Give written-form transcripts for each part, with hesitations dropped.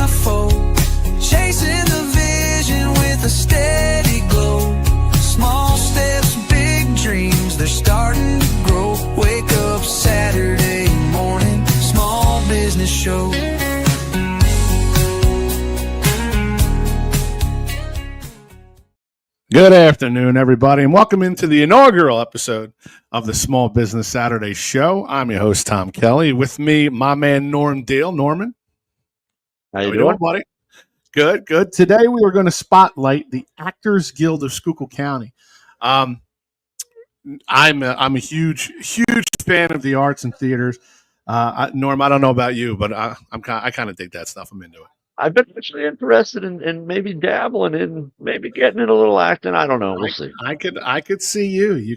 my foe, chasing the vision with a steady glow. Small steps, big dreams, they're starting to grow. Wake up Saturday morning, small business show. Good afternoon, everybody, and welcome into the inaugural episode of the Small Business Saturday Show. I'm your host, Tom Kelly. With me, my man, Norm Dale. Norman. How you doing, buddy? Good, good. Today, we are going to spotlight the Actors Guild of Schuykill County. I'm a huge fan of the arts and theaters. Norm, I don't know about you, but I kind of dig that stuff. I'm into it. I've been actually interested in maybe dabbling in, maybe getting in a little acting. I don't know. We'll see. I could see you. You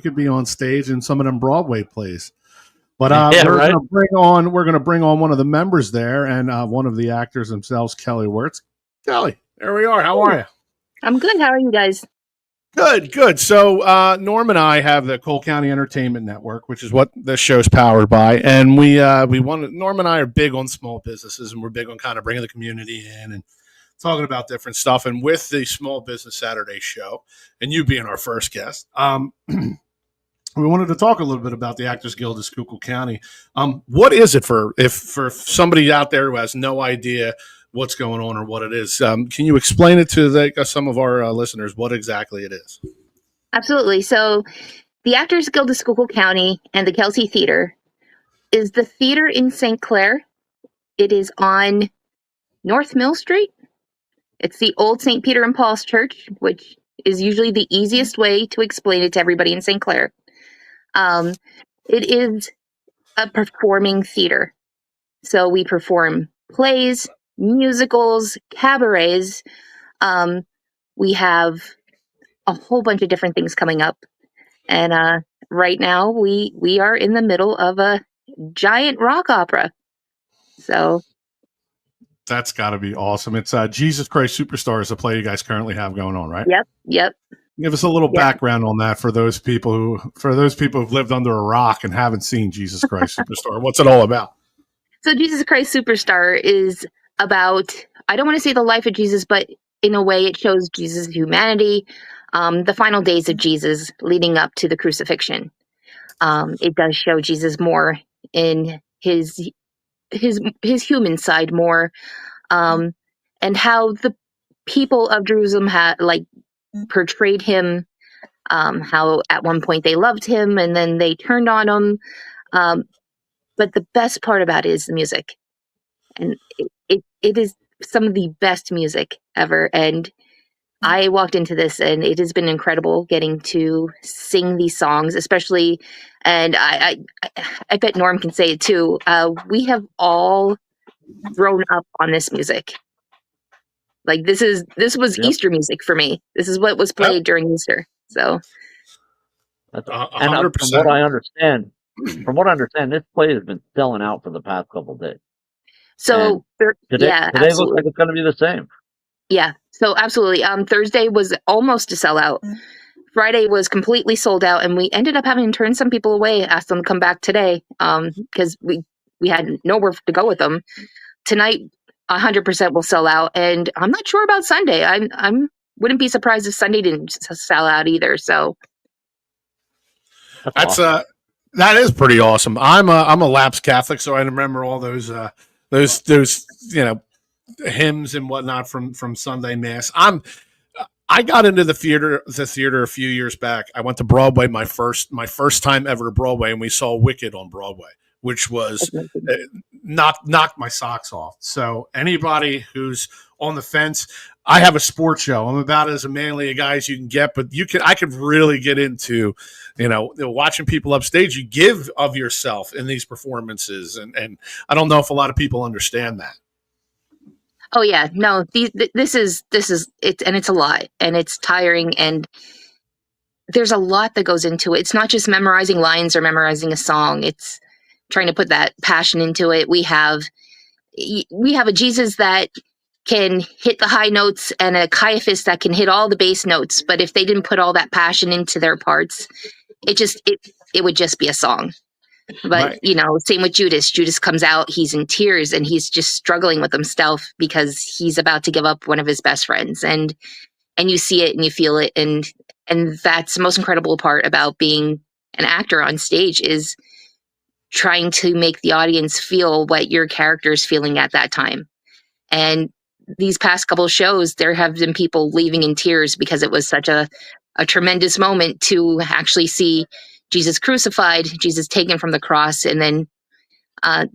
could be on stage in some of them Broadway plays. But we're gonna bring on one of the members there and one of the actors themselves, Kelly Wertz. Kelly, there we are. How are you? I'm good. How are you guys? Good. So Norm and I have the Cole County Entertainment Network, which is what this show's powered by, and we want. Norm and I are big on small businesses, and we're big on kind of bringing the community in and talking about different stuff. And with the Small Business Saturday Show, and you being our first guest, we wanted to talk a little bit about the Actors Guild of Schuykill County. What is it for somebody out there who has no idea what's going on or what it is? Can you explain it to some of our listeners what exactly it is? Absolutely. So the Actors Guild of Schuykill County and the Kelsey Theater is the theater in St. Clair. It is on North Mill Street. It's the old St. Peter and Paul's Church, which is usually the easiest way to explain it to everybody in St. Clair. It is a performing theater. So we perform plays, musicals, cabarets. We have a whole bunch of different things coming up. And right now we are in the middle of a giant rock opera. So that's got to be awesome. It's Jesus Christ Superstar is the play you guys currently have going on, right? Yep. Give us a little background on that for those people who've lived under a rock and haven't seen Jesus Christ Superstar. What's it all about? So Jesus Christ Superstar is about, I don't want to say the life of Jesus, but in a way it shows Jesus' humanity, the final days of Jesus leading up to the crucifixion. It does show Jesus more in his human side more, and how the people of Jerusalem had portrayed him, how at one point they loved him and then they turned on him. But the best part about it is the music. And it is some of the best music ever. And I walked into this and it has been incredible getting to sing these songs, especially, and I bet Norm can say it too. We have all grown up on this music. Like this was Easter music for me. This is what was played during Easter. So that's 100%. From what I understand, this play has been selling out for the past couple of days. So today looks like it's going to be the same. Yeah. So absolutely. Thursday was almost to sell out. Friday was completely sold out, and we ended up having to turn some people away, ask them to come back today, because we had nowhere to go with them. Tonight, 100% will sell out, and I'm not sure about Sunday. I'm wouldn't be surprised if Sunday didn't sell out either. So that's awesome. That is pretty awesome. I'm a lapsed Catholic, so I remember all those hymns and whatnot from Sunday Mass. I got into the theater a few years back. I went to Broadway my first time ever to Broadway, and we saw Wicked on Broadway, which was knocked my socks off. So anybody who's on the fence, I have a sports show. I'm about as manly a guy as you can get, but I could really get into, watching people upstage. You give of yourself in these performances, and I don't know if a lot of people understand that. Oh yeah, no. This is it, and it's a lot, and it's tiring, and there's a lot that goes into it. It's not just memorizing lines or memorizing a song. It's trying to put that passion into it. We have a Jesus that can hit the high notes and a Caiaphas that can hit all the bass notes. But if they didn't put all that passion into their parts, it would just be a song. But, same with Judas. Judas comes out, he's in tears, and he's just struggling with himself because he's about to give up one of his best friends. And you see it and you feel it. And that's the most incredible part about being an actor on stage, is trying to make the audience feel what your character is feeling at that time. And these past couple of shows, there have been people leaving in tears because it was such a tremendous moment to actually see Jesus crucified, Jesus taken from the cross, and then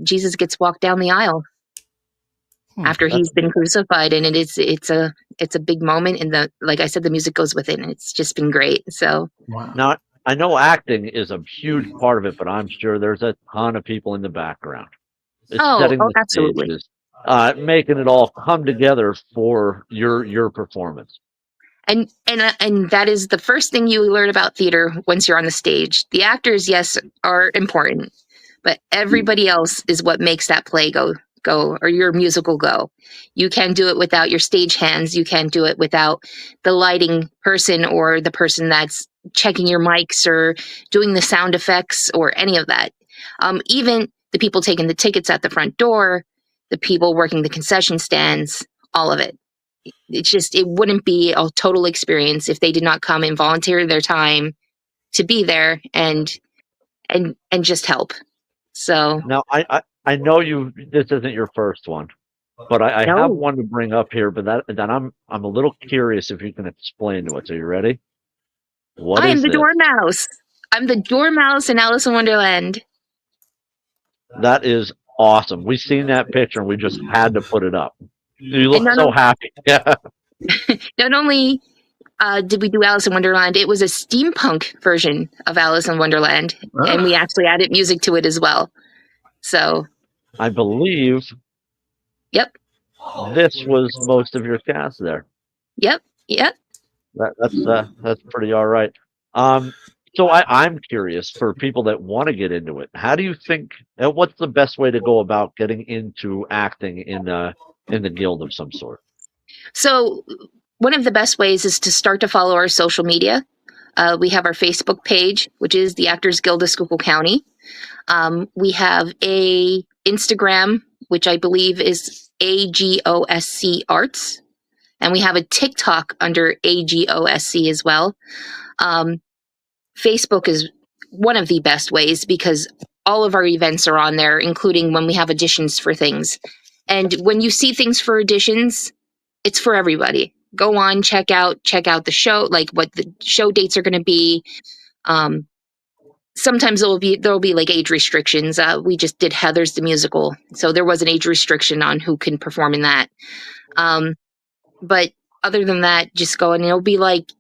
Jesus gets walked down the aisle after he's been crucified. And it's a big moment, and like I said, the music goes with it, and it's just been great. So now, I know acting is a huge part of it, but I'm sure there's a ton of people in the background. Setting the absolutely. stages, making it all come together for your performance. And that is the first thing you learn about theater once you're on the stage. The actors, yes, are important, but everybody else is what makes that play go, or your musical go. You can do it without your stage hands. You can't do it without the lighting person or the person that's checking your mics or doing the sound effects or any of that. Even the people taking the tickets at the front door, the people working the concession stands, all of it. It wouldn't be a total experience if they did not come and volunteer their time to be there and just help. So now I know this isn't your first one, but I have one to bring up here, but that I'm a little curious if you can explain to us. Are you ready? I am the Dormouse. I'm the Dormouse in Alice in Wonderland. That is awesome. We've seen that picture and we just had to put it up. You look so happy. Yeah. Not only did we do Alice in Wonderland, it was a steampunk version of Alice in Wonderland, and we actually added music to it as well. So I believe. Yep. This was most of your cast there. Yep. That's pretty all right. So I'm curious, for people that want to get into it, how do you think? What's the best way to go about getting into acting in the guild of some sort? So one of the best ways is to start to follow our social media. We have our Facebook page, which is the Actors Guild of Schuykill County. We have a Instagram, which I believe is AGOSC Arts. And we have a TikTok under AGOSC as well. Facebook is one of the best ways because all of our events are on there, including when we have auditions for things. And when you see things for auditions, it's for everybody. Go on, check out the show, like what the show dates are going to be. Sometimes there'll be like age restrictions. We just did Heathers the musical, so there was an age restriction on who can perform in that. But other than that, just go and it'll be like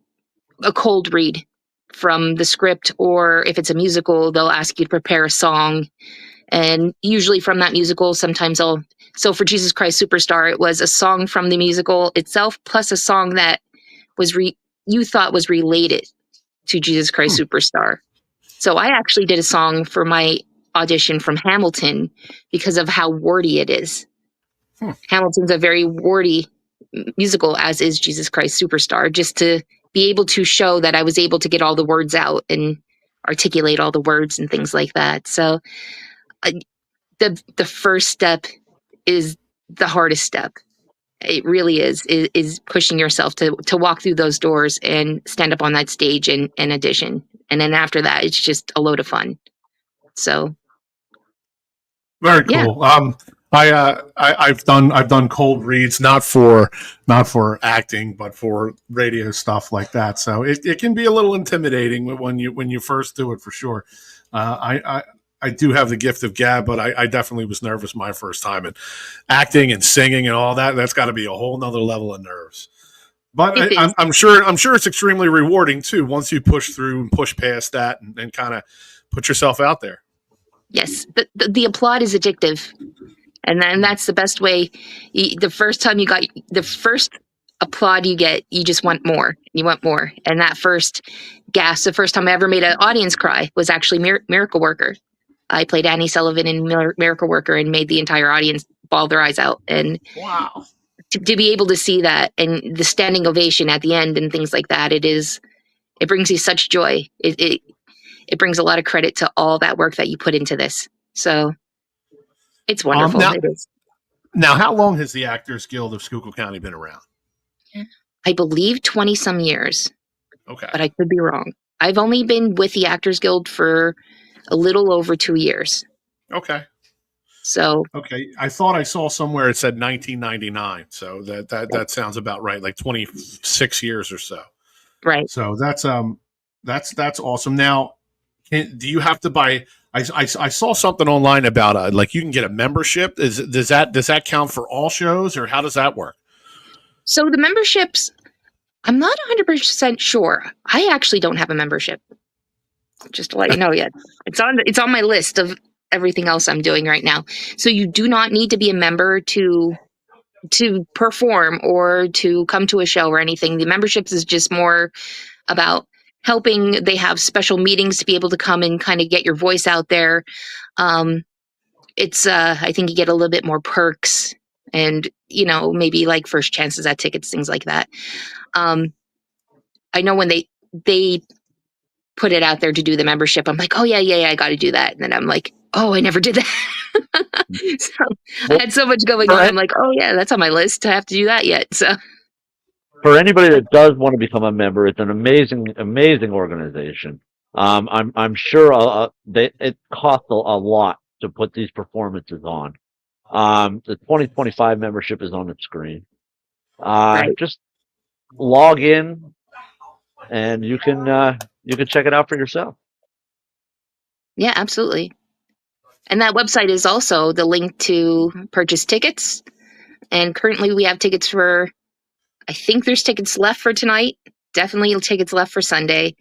a cold read from the script, or if it's a musical, they'll ask you to prepare a song. And usually from that musical, sometimes so for Jesus Christ Superstar, it was a song from the musical itself, plus a song that was you thought was related to Jesus Christ Superstar. So I actually did a song for my audition from Hamilton because of how wordy it is. Hamilton's a very wordy musical, as is Jesus Christ Superstar, just to be able to show that I was able to get all the words out and articulate all the words and things like that. So the first step is the hardest step. It really is pushing yourself to walk through those doors and stand up on that stage and audition. And then after that, it's just a load of fun. So very cool. Yeah. I've done cold reads, not for acting, but for radio stuff like that. So it can be a little intimidating when you first do it, for sure. I do have the gift of gab, but I definitely was nervous my first time, and acting and singing and all that. That's got to be a whole nother level of nerves. But I'm sure it's extremely rewarding too once you push through and push past that and kind of put yourself out there. Yes, the applaud is addictive, and then that's the best way. The first time you got the first applaud you get, you just want more. You want more, and that first gasp. The first time I ever made an audience cry was actually Miracle Worker. I played Annie Sullivan in Miracle Worker and made the entire audience bawl their eyes out. And wow, to be able to see that and the standing ovation at the end and things like that, it brings you such joy. it brings a lot of credit to all that work that you put into this. So it's wonderful. It is. Now, how long has the Actors Guild of Schuylkill County been around? I believe 20 some years. Okay. But I could be wrong. I've only been with the Actors Guild for a little over 2 years. Okay. So okay, I thought I saw somewhere it said 1999, so that sounds about right, like 26 years or so. Right. So that's awesome. Now, do you have to buy? I saw something online about like you can get a membership. Does that count for all shows, or how does that work? So the memberships, I'm not 100% sure. I actually don't have a membership. Just to let you know, yet it's on my list of everything else I'm doing right now. So you do not need to be a member to perform or to come to a show or anything. The memberships is just more about helping. They have special meetings to be able to come and kind of get your voice out there. It's I think you get a little bit more perks and, maybe like first chances at tickets, things like that. I know when they put it out there to do the membership, I'm like, oh yeah, I got to do that. And then I'm like, oh, I never did that. So I had so much going on. I'm like, oh yeah, that's on my list. I have to do that yet. So for anybody that does want to become a member, it's an amazing organization. I'm sure it costs a lot to put these performances on. The 2025 membership is on the screen. Right. Just log in, and you can check it out for yourself. Yeah, absolutely. And that website is also the link to purchase tickets. And currently we have tickets for, I think there's tickets left for tonight. Definitely tickets left for Sunday.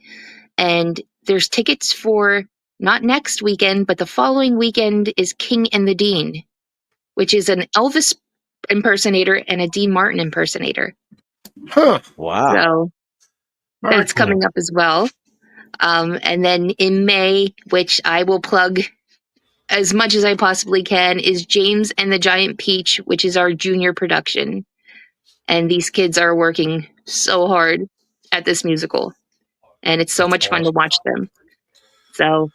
And there's tickets for not next weekend, but the following weekend is King and the Dean, which is an Elvis impersonator and a Dean Martin impersonator. Huh. Wow. So that's cool. Coming up as well. And then in May, which I will plug as much as I possibly can, is James and the Giant Peach, which is our junior production. And these kids are working so hard at this musical. And it's so much fun to watch them. So,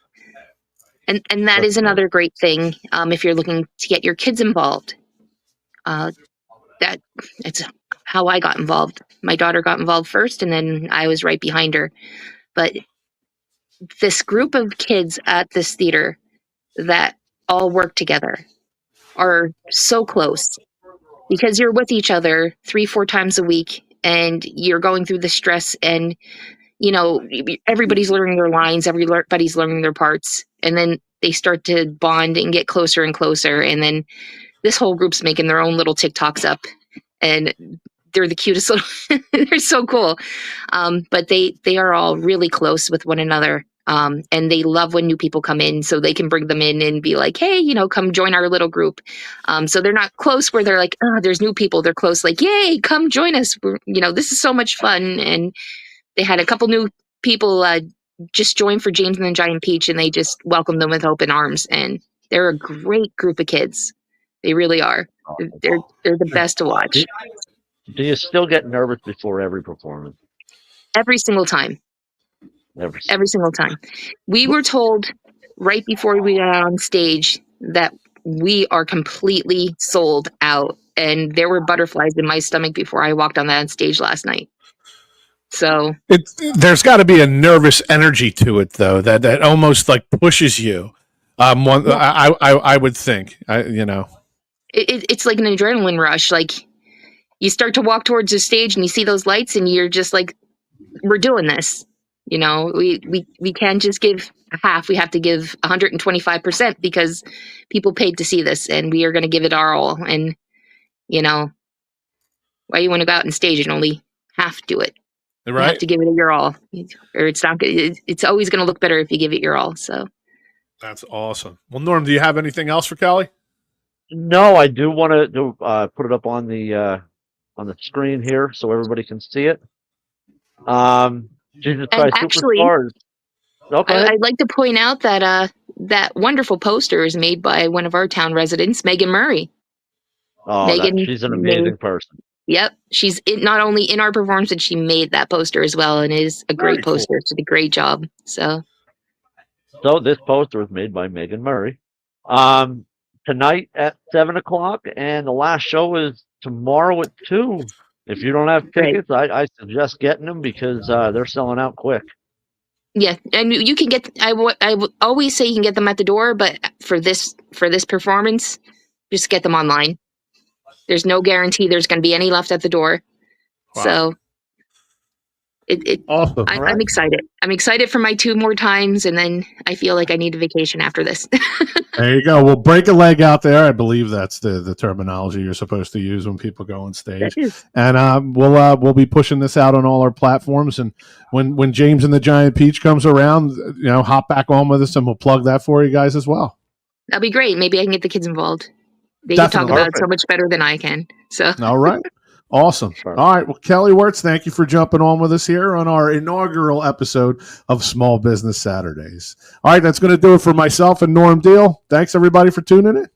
and that is another great thing if you're looking to get your kids involved. It's how I got involved. My daughter got involved first, and then I was right behind her. But this group of kids at this theater that all work together are so close because you're with each other 3-4 times a week and you're going through the stress and, everybody's learning their lines, everybody's learning their parts, and then they start to bond and get closer and closer. And then this whole group's making their own little TikToks up and they're the cutest little, they're so cool. But they are all really close with one another. And they love when new people come in so they can bring them in and be like, hey, come join our little group. So they're not close where they're like, oh, there's new people. They're close like, yay, come join us. This is so much fun. And they had a couple new people just join for James and the Giant Peach, and they just welcomed them with open arms. And they're a great group of kids. They really are. They're the best to watch. Do you still get nervous before every performance? Every single time. Every single time. We were told right before we got on stage that we are completely sold out. And there were butterflies in my stomach before I walked on that stage last night. So there's got to be a nervous energy to it, though, that almost like pushes you. I would think, it's like an adrenaline rush. Like you start to walk towards the stage and you see those lights and you're just like, we're doing this. We can't just give half. We have to give 125% because people paid to see this, and we are going to give it our all. And why you want to go out on stage and only half do it? Right. You have to give it your all, or it's not. It's always going to look better if you give it your all. So that's awesome. Well, Norm, do you have anything else for Kelly? No, I do want to put it up on the screen here so everybody can see it. Jesus Christ Superstars. Okay. I'd like to point out that that wonderful poster is made by one of our town residents, Megan Murray. Oh, Megan, she's an amazing person. Yep, she's not only in our performance, but she made that poster as well, and is a great poster. She did a great job. So, So this poster was made by Megan Murray. Tonight at 7:00, and the last show is tomorrow at 2. If you don't have Great. tickets, I suggest getting them because they're selling out quick. Yeah, and you can get. I would always say you can get them at the door, but for this performance, just get them online. There's no guarantee there's going to be any left at the door. Wow. So Awesome. I'm excited. I'm excited for my 2 more times, and then I feel like I need a vacation after this. There you go. We'll break a leg out there. I believe that's the terminology you're supposed to use when people go on stage. And we'll be pushing this out on all our platforms. And when James and the Giant Peach comes around, hop back on with us, and we'll plug that for you guys as well. That'd be great. Maybe I can get the kids involved. They Definitely. can talk about it so much better than I can. So all right. Awesome. Sure. All right. Well, Kelly Wertz, thank you for jumping on with us here on our inaugural episode of Small Business Saturdays. All right. That's going to do it for myself and Norm Deal. Thanks, everybody, for tuning in.